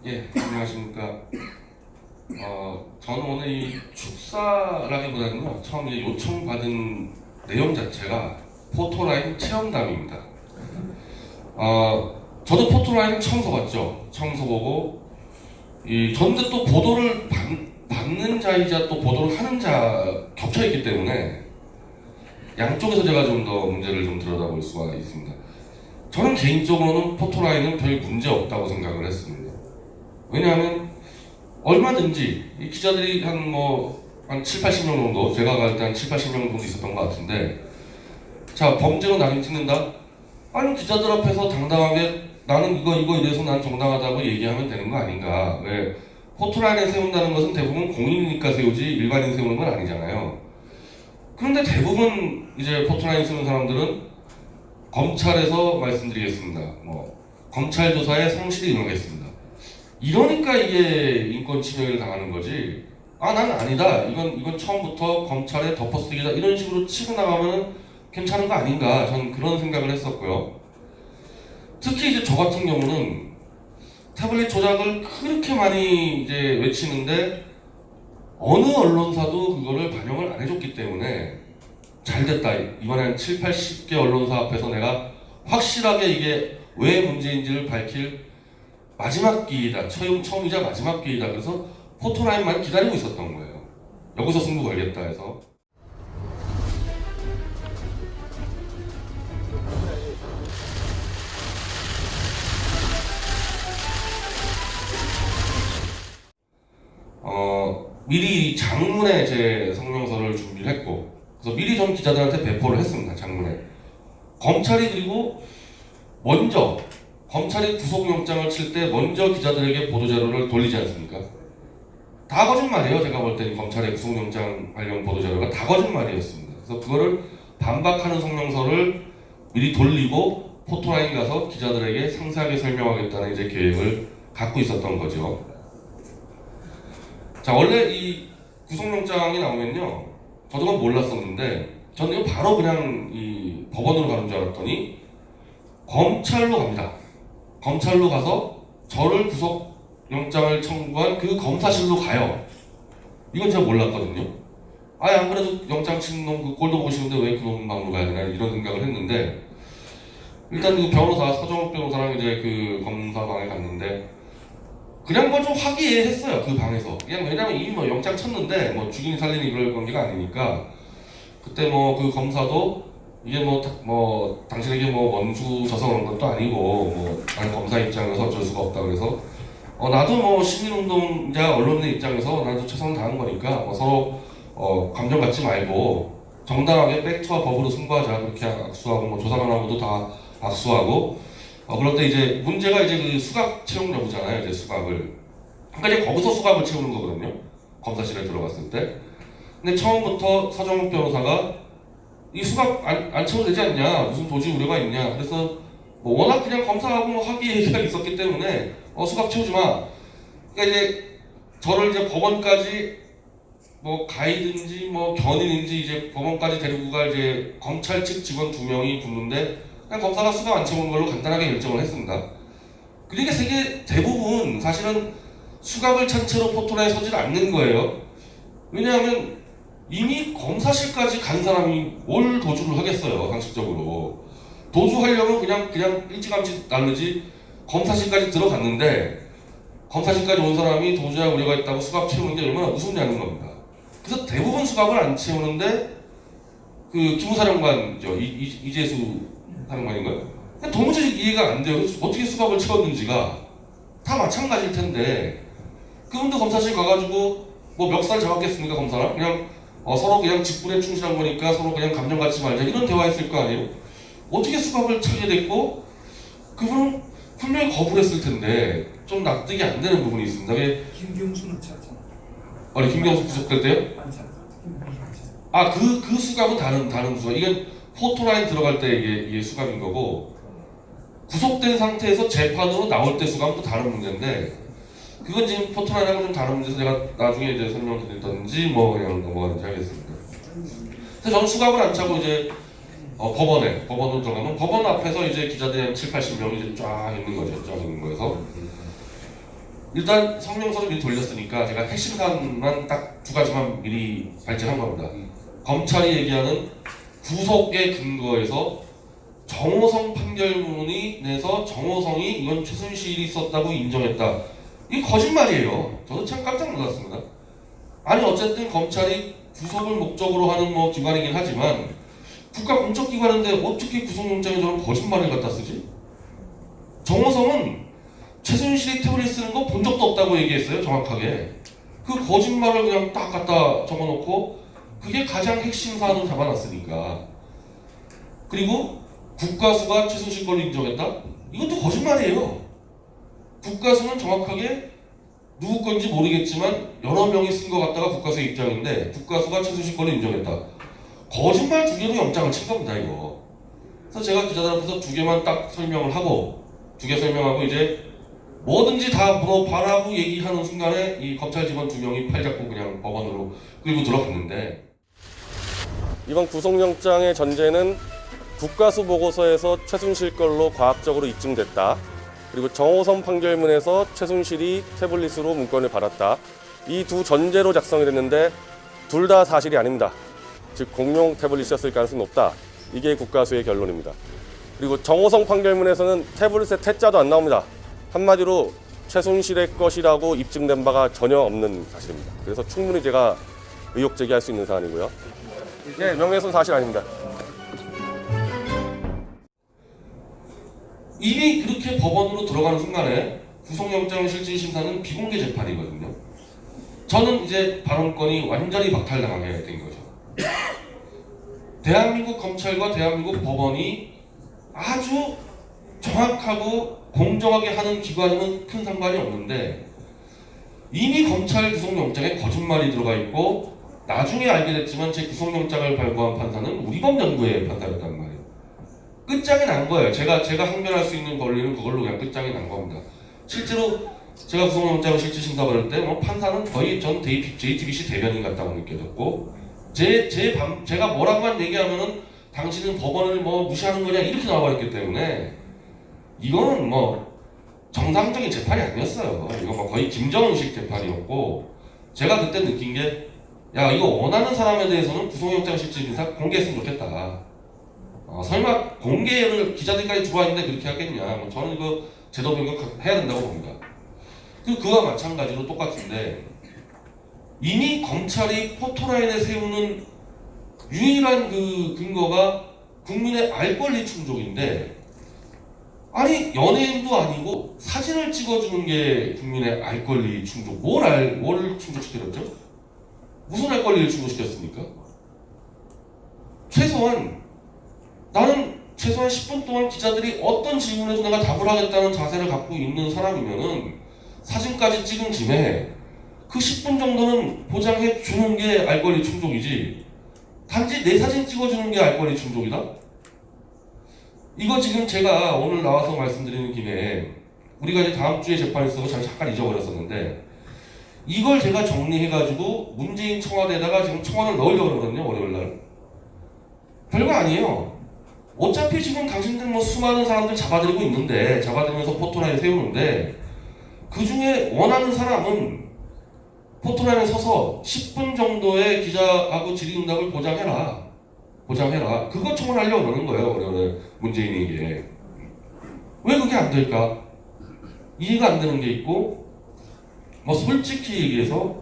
예, 안녕하십니까. 저는 오늘 이 축사라기보다는요, 처음 이제 요청받은 내용 자체가 포토라인 체험담입니다. 저도 포토라인 처음 써봤죠. 처음 써보고, 저는 또 보도를 받는 자이자 또 보도를 하는 자 겹쳐있기 때문에 양쪽에서 제가 좀 더 문제를 좀 들여다볼 수가 있습니다. 저는 개인적으로는 포토라인은 별 문제 없다고 생각을 했습니다. 왜냐하면 얼마든지 이 기자들이 한 7, 80명 정도, 제가 갈 때 한 7, 80명 정도 있었던 것 같은데, 자, 범죄로 낙인 찍는다? 아니, 기자들 앞에서 당당하게 나는 이거 이래서 난 정당하다고 얘기하면 되는 거 아닌가. 왜 포토라인에 세운다는 것은 대부분 공인이니까 세우지 일반인 세우는 건 아니잖아요. 그런데 대부분 이제 포토라인 세우는 사람들은 검찰에서 말씀드리겠습니다. 검찰 조사에 성실히 응하겠습니다. 이러니까 이게 인권 침해를 당하는 거지. 아, 난 아니다. 이건 처음부터 검찰에 덮어쓰기다. 이런 식으로 치고 나가면 괜찮은 거 아닌가. 저는 그런 생각을 했었고요. 특히 이제 저 같은 경우는 태블릿 조작을 그렇게 많이 이제 외치는데 어느 언론사도 그거를 반영을 안 해줬기 때문에 잘 됐다. 이번에 한 7, 80개 언론사 앞에서 내가 확실하게 이게 왜 문제인지를 밝힐 마지막 기회다. 처음이자 마지막 기회다. 그래서 포토라인만 기다리고 있었던 거예요. 여기서 승부 걸겠다 해서. 미리 장문에 제 성명서를 준비를 했고, 그래서 미리 전 기자들한테 배포를 했습니다. 장문에. 검찰이 그리고 먼저 검찰이 구속영장을 칠 때 먼저 기자들에게 보도자료를 돌리지 않습니까? 다 거짓말이에요. 제가 볼 때는 검찰의 구속영장 관련 보도자료가 다 거짓말이었습니다. 그래서 그거를 반박하는 성명서를 미리 돌리고 포토라인 가서 기자들에게 상세하게 설명하겠다는 이제 계획을 갖고 있었던 거죠. 자, 원래 이 구속영장이 나오면요, 저도 그건 몰랐었는데 저는 이거 바로 그냥 이 법원으로 가는 줄 알았더니 검찰로 갑니다. 검찰로 가서 저를 구속영장을 청구한 그 검사실로 가요. 이건 제가 몰랐거든요. 아예 안 그래도 영장 치는 놈 그 꼴도 보고 싶은데 왜 그놈 방으로 가야 되나 이런 생각을 했는데, 일단 그 변호사 서정욱 변호사랑 이제 그 검사방에 갔는데 그냥 뭐 좀 화기애애했어요. 그 방에서 그냥. 왜냐면 이미 영장 쳤는데 죽이니 살리니 그럴 관계가 아니니까. 그때 그 검사도 이게 당신에게 원수 져서 그런 것도 아니고 나는 검사 입장에서 어쩔 수가 없다 그래서 나도 시민운동자 언론의 입장에서 나도 최선을 다한 거니까 서로 감정 갖지 말고 정당하게 팩트와 법으로 승부하자. 그렇게 악수하고 조사관 하고도 다 악수하고. 그럴 때 이제 문제가 이제 그 수갑 채용 여부잖아요. 이제 수갑을. 그러니까 이제 거기서 수갑을 채우는 거거든요. 검사실에 들어갔을 때. 근데 처음부터 서정욱 변호사가 이 수갑 안 채워도 되지 않냐, 무슨 도지 우려가 있냐. 그래서 워낙 그냥 검사하고 화기애애가 있었기 때문에 수갑 채우지 마. 그러니까 이제 저를 이제 법원까지 가이든지 견인인지 이제 법원까지 데리고 갈 이제 검찰 측 직원 2명이 붙는데 그냥 검사가 수갑 안 채우는 걸로 간단하게 결정을 했습니다. 그러니까 세계 대부분 사실은 수갑을 찬 채로 포토라인에 서질 않는 거예요. 왜냐하면 이미 검사실까지 간 사람이 뭘 도주를 하겠어요. 상식적으로 도주하려면 그냥 일찌감치 나르지. 검사실까지 들어갔는데 검사실까지 온 사람이 도주할 우려가 있다고 수갑 채우는 게 얼마나 우습냐는 겁니다. 그래서 대부분 수갑을 안 채우는데 그 기무사령관이죠. 이재수 사령관인가요? 도무지 이해가 안 돼요. 어떻게 수갑을 채웠는지가. 다 마찬가지일 텐데 그분도 검사실 가가지고 멱살 잡았겠습니까? 검사랑 그냥 서로 그냥 직분에 충실한 거니까 서로 그냥 감정 갖지 말자 이런 대화했을 거 아니에요? 어떻게 수갑을 차게 됐고 그분은 분명히 거부를 했을 텐데 좀 납득이 안 되는 부분이 있습니다. 김경수는 찾잖아. 아니, 김경수 구속될 때요? 그 수갑은 다른 수갑. 이건 포토라인 들어갈 때 이게 수갑인 거고, 구속된 상태에서 재판으로 나올 때 수갑은 또 다른 문제인데, 그건 지금 포토라인하고 좀 다른 문제에서 제가 나중에 이제 설명드리든지 그냥 넘어가든지 하겠습니다. 그래서 저는 수갑을 안 차고 이제 법원으로 들어가면 법원 앞에서 이제 기자들이 한 7, 80명이 이제 쫙 있는 거죠. 쫙 있는 거에서 일단 성명서를 미리 돌렸으니까 제가 핵심 사안만 딱 두 가지만 미리 발제한 겁니다. 검찰이 얘기하는 구속의 근거에서 정호성 판결문이 내서 정호성이 이건 최순실이 썼다고 인정했다. 이게 거짓말이에요. 저도 참 깜짝 놀랐습니다. 아니 어쨌든 검찰이 구속을 목적으로 하는 뭐 기관이긴 하지만 국가 공적기관인데 어떻게 구속영장에 저런 거짓말을 갖다 쓰지? 정호성은 최순실이 태블릿 쓰는 거 본 적도 없다고 얘기했어요. 정확하게. 그 거짓말을 그냥 딱 갖다 적어놓고 그게 가장 핵심 사안으로 잡아놨으니까. 그리고 국가수가 최순실 걸로 인정했다? 이것도 거짓말이에요. 국가수는 정확하게 누구 건지 모르겠지만 여러 명이 쓴 것 같다가 국가수의 입장인데 국가수가 최순실 걸로 인정했다. 거짓말 두 개로 영장을 친 겁니다, 이거. 그래서 제가 기자들 앞에서 두 개만 딱 설명을 하고 두 개 설명하고 이제 뭐든지 다 물어봐라고 얘기하는 순간에 이 검찰 직원 두 명이 팔 잡고 그냥 법원으로 끌고 들어갔는데 이번 구속영장의 전제는 국가수 보고서에서 최순실 걸로 과학적으로 입증됐다. 그리고 정호성 판결문에서 최순실이 태블릿으로 문건을 받았다. 이 두 전제로 작성이 됐는데 둘 다 사실이 아닙니다. 즉 공용 태블릿이었을 가능성이 높다. 이게 국가수의 결론입니다. 그리고 정호성 판결문에서는 태블릿의 태자도 안 나옵니다. 한마디로 최순실의 것이라고 입증된 바가 전혀 없는 사실입니다. 그래서 충분히 제가 의혹 제기할 수 있는 사안이고요. 예, 명예훼손 사실 아닙니다. 이미 그렇게 법원으로 들어가는 순간에 구속영장 실질심사는 비공개 재판이거든요. 저는 이제 발언권이 완전히 박탈당하게 된 거죠. 대한민국 검찰과 대한민국 법원이 아주 정확하고 공정하게 하는 기관은 큰 상관이 없는데 이미 검찰 구속영장에 거짓말이 들어가 있고 나중에 알게 됐지만 제 구속영장을 발부한 판사는 우리법 연구의 판사였단 말이에요. 끝장이 난 거예요. 제가 항변할 수 있는 권리는 그걸로 그냥 끝장이 난 겁니다. 실제로 제가 구속영장을 실질심사 받을 때 뭐 판사는 거의 전 JTBC 대변인 같다고 느껴졌고 제가 뭐라고만 얘기하면은 당신은 법원을 뭐 무시하는 거냐 이렇게 나와버렸기 때문에 이거는 뭐 정상적인 재판이 아니었어요. 이거 뭐 거의 김정은식 재판이었고 제가 그때 느낀 게 야 이거 원하는 사람에 대해서는 구속영장 실질심사 공개했으면 좋겠다. 설마 공개를 기자들까지 들어와 있는데 그렇게 하겠냐. 뭐 저는 이거 제도 변경해야 된다고 봅니다. 그와 마찬가지로 똑같은데 이미 검찰이 포토라인에 세우는 유일한 그 근거가 국민의 알 권리 충족인데 아니 연예인도 아니고 사진을 찍어주는 게 국민의 알 권리 충족. 뭘 충족시켰죠? 무슨 알 권리를 충족시켰습니까? 나는 최소한 10분 동안 기자들이 어떤 질문에도 내가 답을 하겠다는 자세를 갖고 있는 사람이면은 사진까지 찍은 짐에 그 10분 정도는 보장해 주는 게 알 권리 충족이지 단지 내 사진 찍어주는 게 알 권리 충족이다? 이거 지금 제가 오늘 나와서 말씀드리는 김에 우리가 이제 다음 주에 재판이 있어서 잠깐 잊어버렸었는데 이걸 제가 정리해가지고 문재인 청와대에다가 지금 청원을 넣으려고 그러거든요. 월요일날. 별거 아니에요. 어차피 지금 당신들 뭐 수많은 사람들 잡아들이고 있는데 잡아들이면서 포토라인 세우는데 그 중에 원하는 사람은 포토라인에 서서 10분 정도의 기자하고 질의응답을 보장해라. 그거 청원하려고 그러는 거예요. 월요일에 문재인에게. 왜 그게 안 될까? 이해가 안 되는 게 있고 뭐 솔직히 얘기해서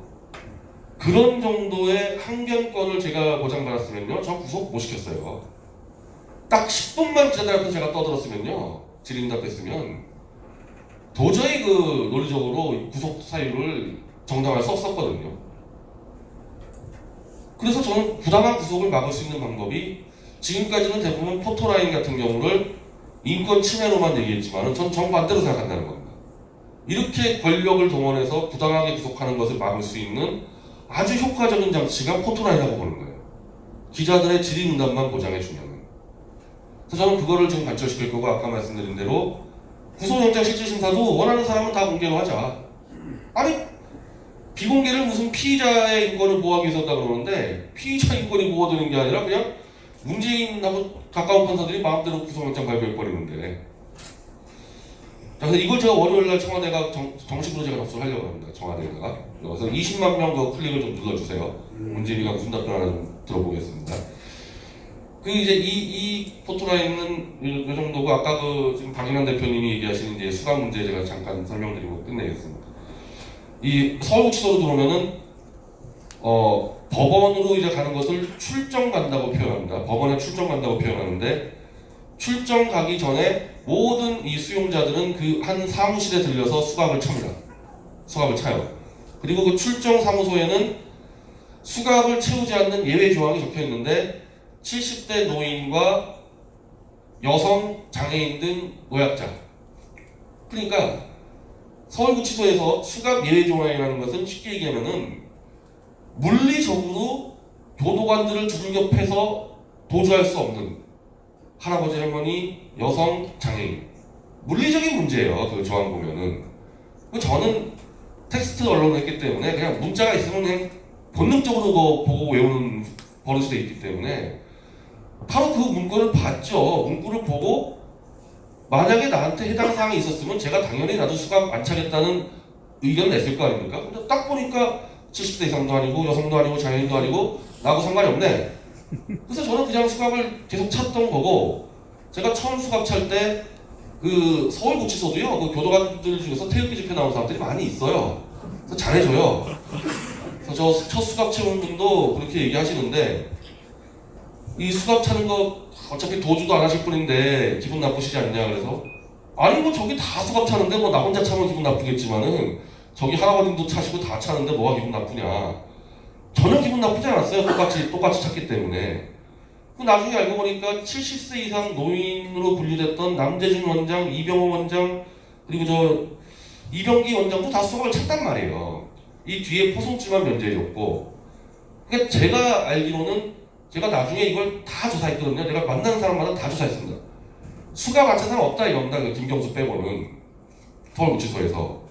그런 정도의 항변권을 제가 보장받았으면요 저 구속 못 시켰어요. 딱 10분만 기자들 앞에서 제가 떠들었으면요 질의응답했으면 도저히 그 논리적으로 구속 사유를 정당화할 수 없었거든요. 그래서 저는 부당한 구속을 막을 수 있는 방법이 지금까지는 대부분 포토라인 같은 경우를 인권 침해로만 얘기했지만 전 정반대로 생각한다는 겁니다. 이렇게 권력을 동원해서 부당하게 구속하는 것을 막을 수 있는 아주 효과적인 장치가 포토라인이라고 보는 거예요. 기자들의 질의응답만 보장해주면. 그래서 저는 그거를 지금 발전시킬 거고 아까 말씀드린 대로 구속영장 실질심사도 원하는 사람은 다 공개로 하자. 아니 비공개를 무슨 피의자의 인권을 보호하기 위해서 한다 그러는데 피의자 인권이 보호되는 게 아니라 그냥 문재인하고 가까운 판사들이 마음대로 구속영장 발부해버리는데 자, 그래서 이걸 제가 월요일날 청와대가 정식으로 제가 접수를 하려고 합니다. 청와대에다가. 그래서 20만 명 그 클릭을 좀 눌러주세요. 문재인이가 무슨 답변 하나 좀 들어보겠습니다. 그 이제 이 포토라인은 요 정도고, 아까 그 지금 박인환 대표님이 얘기하신 이제 수감 문제 제가 잠깐 설명드리고 끝내겠습니다. 이 서울구치소로 들어오면은 법원으로 이제 가는 것을 출정 간다고 표현합니다. 법원에 출정 간다고 표현하는데, 출정 가기 전에 모든 이 수용자들은 그 한 사무실에 들려서 수갑을 찹니다. 수갑을 차요. 그리고 그 출정 사무소에는 수갑을 채우지 않는 예외 조항이 적혀 있는데, 70대 노인과 여성, 장애인 등 노약자. 그러니까 서울구치소에서 수갑 예외 조항이라는 것은 쉽게 얘기하면은 물리적으로 교도관들을 두들겨 도주할 수 없는 할아버지, 할머니, 여성, 장애인. 물리적인 문제예요. 그 조항 보면은. 저는 텍스트 언론을 했기 때문에 그냥 문자가 있으면 그냥 본능적으로 그거 보고 외우는 버릇이 돼 있기 때문에 바로 그 문구를 봤죠. 문구를 보고 만약에 나한테 해당 사항이 있었으면 제가 당연히 나도 수갑 안 차겠다는 의견을 냈을 거 아닙니까? 근데 딱 보니까 70대 이상도 아니고 여성도 아니고 장애인도 아니고 나하고 상관이 없네. 그래서 저는 그냥 수갑을 계속 찾던 거고, 제가 처음 수갑 찰 때 그 서울구치소도요, 그 교도관들 중에서 태극기 집회 나온 사람들이 많이 있어요. 그래서 잘해줘요. 그래서 저 첫 수갑 채우는 분도 그렇게 얘기하시는데, 이 수갑 차는 거 어차피 도주도 안 하실 분인데 기분 나쁘시지 않냐. 그래서 아니 뭐 저기 다 수갑 차는데 뭐 나 혼자 차면 기분 나쁘겠지만은 저기 할아버님도 차시고 다 차는데 뭐가 기분 나쁘냐. 전혀 기분 나쁘지 않았어요. 똑같이 찼기 때문에. 나중에 알고 보니까 70세 이상 노인으로 분류됐던 남재준 원장, 이병호 원장, 그리고 저 이병기 원장도 다 수갑을 찼단 말이에요. 이 뒤에 포송지만 면제해줬고. 그러니까 제가 알기로는 제가 나중에 이걸 다 조사했거든요. 내가 만나는 사람마다 다 조사했습니다. 수갑 안 찬 사람 없다 이겁니다. 김경수 빼고는 서울구치소에서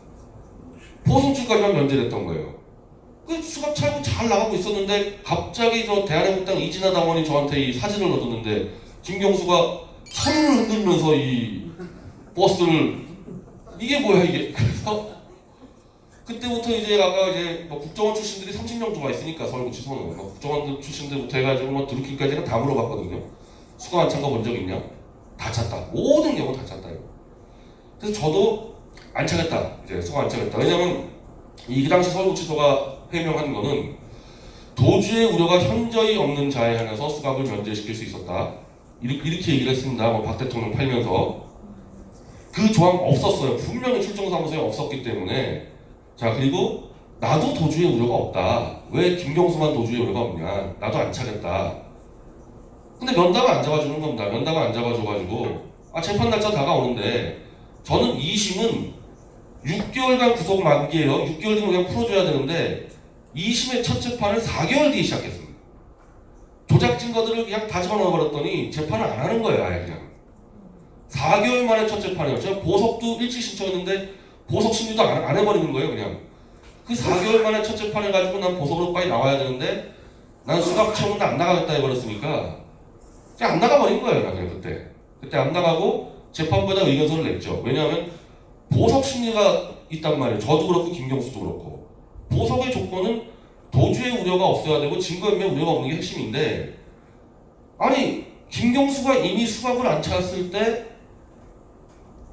포송줄까지만 면제됐던 거예요. 그 수갑 차고 잘 나가고 있었는데 갑자기 저 대한민국당 이진아 당원이 저한테 이 사진을 넣었는데 김경수가 손을 흔들면서 이 버스를 이게 뭐야 이게. 그래서 그때부터 이제 아까 이제 뭐 국정원 출신들이 30명 정도 있으니까 서울구치소는 국정원 출신들부터 해가지고 뭐 드루킹까지는 다 물어봤거든요. 수갑 안 찬 거 본 적 있냐? 다 찼다. 모든 경우 다 찼다. 그래서 저도 안 차겠다. 이제 수갑 안 차겠다. 왜냐면 이 당시 서울구치소가 해명한 거는 도주의 우려가 현저히 없는 자에 한해서 수갑을 면제시킬 수 있었다. 이렇게 얘기를 했습니다. 뭐 박 대통령 팔면서. 그 조항 없었어요. 분명히 출정사무소에 없었기 때문에. 자, 그리고 나도 도주의 우려가 없다. 왜 김경수만 도주의 우려가 없냐. 나도 안 차겠다. 근데 면담을 안 잡아주는 겁니다. 면담을 안 잡아줘가지고 재판 날짜 다가오는데 저는 2심은 6개월간 구속 만기예요. 6개월 뒤면 그냥 풀어줘야 되는데 2심의 첫 재판을 4개월 뒤에 시작했습니다. 조작 증거들을 그냥 다 집어넣어버렸더니 재판을 안 하는 거예요. 아예 그냥 4개월 만에 첫 재판이에요. 제가 보석도 일찍 신청했는데 보석 심리도 안 해버리는 거예요. 그냥 그 4개월 만에 첫 재판 해가지고 난 보석으로 빨리 나와야 되는데 난 수갑 채우는데 안 나가겠다 해버렸으니까 그냥 안 나가버린 거예요. 그냥 그때 안 나가고 재판부에다 의견서를 냈죠. 왜냐하면 보석 심리가 있단 말이에요. 저도 그렇고 김경수도 그렇고. 보석의 조건은 도주의 우려가 없어야 되고 증거인멸 우려가 없는 게 핵심인데, 아니 김경수가 이미 수갑을 안 찼을 때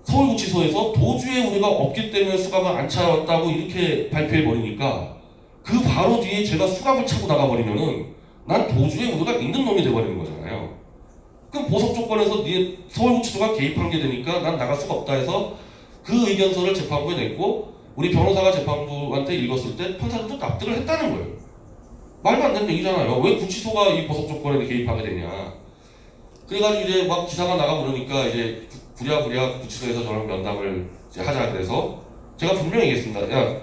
서울구치소에서 도주의 우려가 없기 때문에 수갑을 안 차왔다고 이렇게 발표해버리니까 그 바로 뒤에 제가 수갑을 차고 나가버리면은 난 도주의 우려가 있는 놈이 돼버리는 거잖아요. 그럼 보석 조건에서 서울구치소가 개입한 게 되니까 난 나갈 수가 없다 해서 그 의견서를 재판부에 냈고, 우리 변호사가 재판부한테 읽었을 때 판사들도 납득을 했다는 거예요. 말도 안 되는 얘기잖아요. 왜 구치소가 이 보석 조건에 개입하게 되냐. 그래가지고 이제 막 기사가 나가고 그러니까 이제 부랴부랴 구치소에서 저랑 면담을 이제 하자 그래서 제가 분명히 얘기했습니다. 야,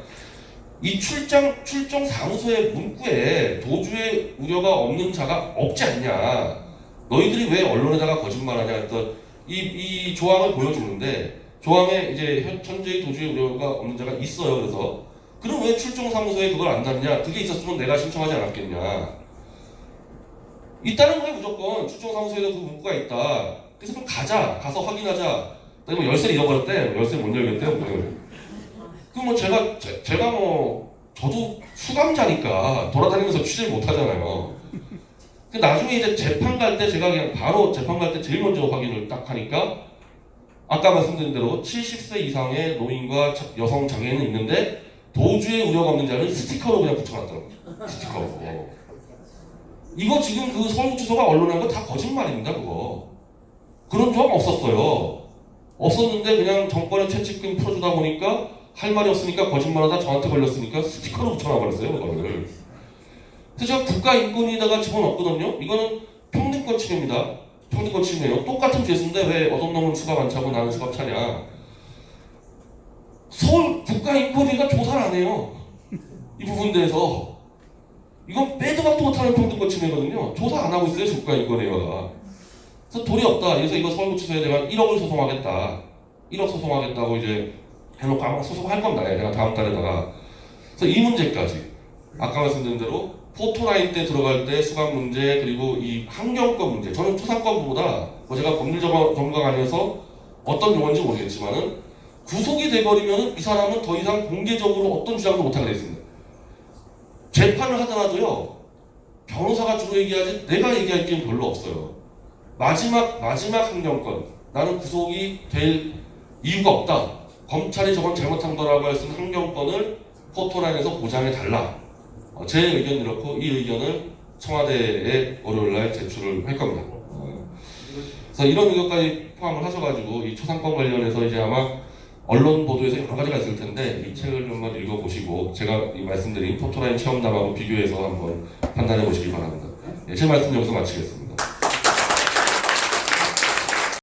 이 출정 사무소의 문구에 도주의 우려가 없는 자가 없지 않냐. 너희들이 왜 언론에다가 거짓말하냐 했던 이 조항을 보여주는데, 조항에 이제 현재의 도주의 우려가 없는 자가 있어요. 그래서 그럼 왜 출정사무소에 그걸 안 놨냐? 그게 있었으면 내가 신청하지 않았겠냐? 있다는 거예요. 무조건 출정사무소에도 그 문구가 있다. 그래서 그럼 가서 확인하자. 뭐 열쇠를 잃어버렸대. 열쇠를 못 열겠대요. 그뭐 제가 뭐 저도 수감자니까 돌아다니면서 취재를 못 하잖아요. 나중에 이제 재판 갈 때 제가 그냥 바로 재판 갈 때 제일 먼저 확인을 딱 하니까 아까 말씀드린 대로 70세 이상의 노인과 여성 장애인은 있는데 도주의 우려가 없는 자는 스티커로 그냥 붙여놨더라고요. 스티커로. 이거 지금 그 서울구치소가 언론에 한 거 다 거짓말입니다. 그거. 그런 조항 없었어요. 없었는데 그냥 정권의 채찍금 풀어주다 보니까 할 말이 없으니까 거짓말하다 저한테 걸렸으니까 스티커로 붙여놔버렸어요. 그거를. 그래서 제가 국가인권위에다가 집어넣었거든요. 이거는 평등권 침해입니다. 평등권 침해예요. 똑같은 죄수인데 왜 어떤 놈은 수갑 안 차고 나는 수갑 차냐. 서울 국가인권위가 조사를 안 해요. 이 부분에 대해서. 이건 빼도 박도 못하는 평등권 침해거든요. 조사 안 하고 있어요. 국가인권위가. 그래서 도리 없다. 그래서 이거 서울구치소에 내가 1억을 소송하겠다. 1억 소송하겠다고 이제 해놓고 아마 소송할 겁니다. 내가 다음 달에다가. 그래서 이 문제까지. 아까 말씀드린 대로 포토라인 때 들어갈 때 수감 문제 그리고 이 환경권 문제. 저는 초상권보다 뭐 제가 법률 전문가가 아니어서 어떤 용어인지 모르겠지만은 구속이 돼버리면 이 사람은 더 이상 공개적으로 어떤 주장도 못하게 돼 있습니다. 재판을 하더라도요. 변호사가 주로 얘기하지 내가 얘기할 게 별로 없어요. 마지막 환경권. 나는 구속이 될 이유가 없다. 검찰이 저건 잘못한 거라고 할 수 있는 환경권을 포토라인에서 보장해 달라. 제 의견 이렇고 이 의견을 청와대에 월요일날 제출을 할 겁니다. 그래서 이런 의견까지 포함을 하셔가지고 이 초상권 관련해서 이제 아마 언론 보도에서 여러 가지가 있을 텐데 이 책을 한번 읽어보시고 제가 이 말씀드린 포토라인 체험담하고 비교해서 한번 판단해 보시기 바랍니다. 제 말씀 여기서 마치겠습니다.